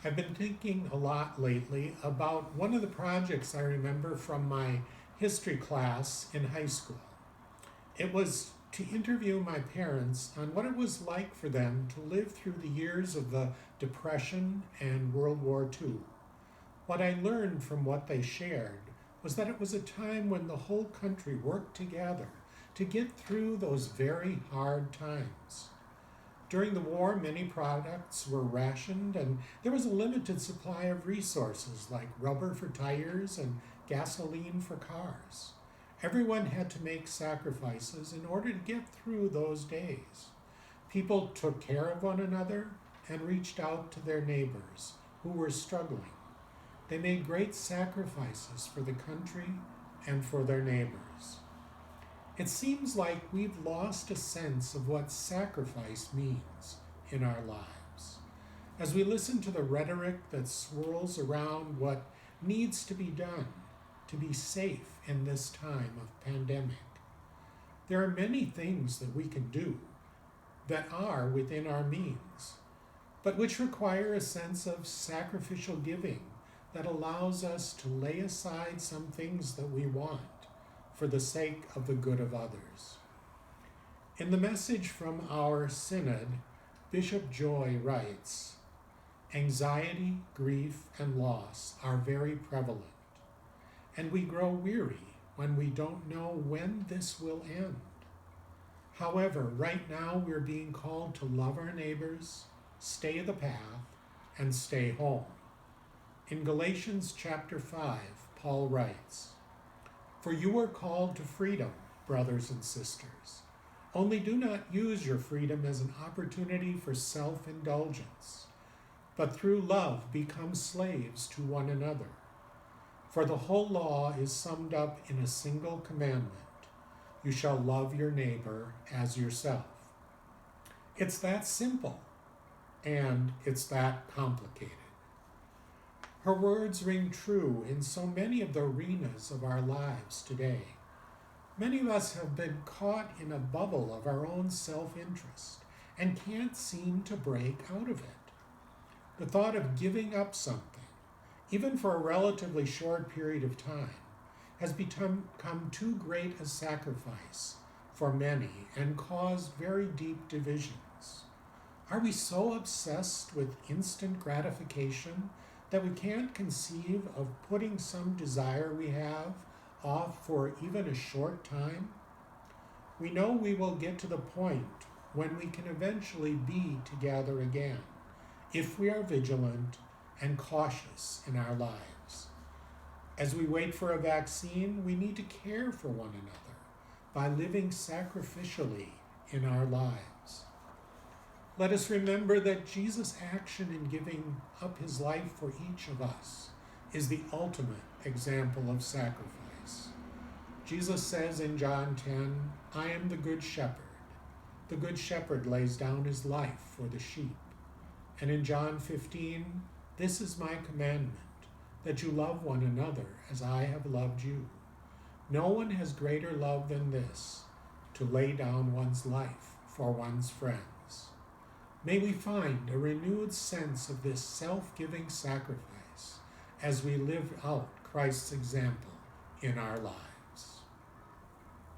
I've been thinking a lot lately about one of the projects I remember from my history class in high school. It was to interview my parents on what it was like for them to live through the years of the Depression and World War II. What I learned from what they shared was that it was a time when the whole country worked together to get through those very hard times. During the war, many products were rationed, and there was a limited supply of resources like rubber for tires and gasoline for cars. Everyone had to make sacrifices in order to get through those days. People took care of one another and reached out to their neighbors who were struggling. They made great sacrifices for the country and for their neighbors. It seems like we've lost a sense of what sacrifice means in our lives. As we listen to the rhetoric that swirls around what needs to be done to be safe in this time of pandemic, there are many things that we can do that are within our means, but which require a sense of sacrificial giving that allows us to lay aside some things that we want for the sake of the good of others. In the message from our synod, Bishop Joy writes, "Anxiety, grief, and loss are very prevalent, and we grow weary when we don't know when this will end. However, right now we're being called to love our neighbors, stay the path, and stay home." In Galatians chapter 5, Paul writes, "For you are called to freedom, brothers and sisters. Only do not use your freedom as an opportunity for self-indulgence, but through love become slaves to one another. For the whole law is summed up in a single commandment: you shall love your neighbor as yourself." It's that simple, and it's that complicated. Her words ring true in so many of the arenas of our lives today. Many of us have been caught in a bubble of our own self-interest and can't seem to break out of it. The thought of giving up something, even for a relatively short period of time, has become too great a sacrifice for many and caused very deep divisions. Are we so obsessed with instant gratification that we can't conceive of putting some desire we have off for even a short time? We know we will get to the point when we can eventually be together again, if we are vigilant and cautious in our lives. As we wait for a vaccine, we need to care for one another by living sacrificially in our lives. Let us remember that Jesus' action in giving up his life for each of us is the ultimate example of sacrifice. Jesus says in John 10, "I am the good shepherd. The good shepherd lays down his life for the sheep." And in John 15, "This is my commandment, that you love one another as I have loved you. No one has greater love than this, to lay down one's life for one's friends." May we find a renewed sense of this self-giving sacrifice as we live out Christ's example in our lives.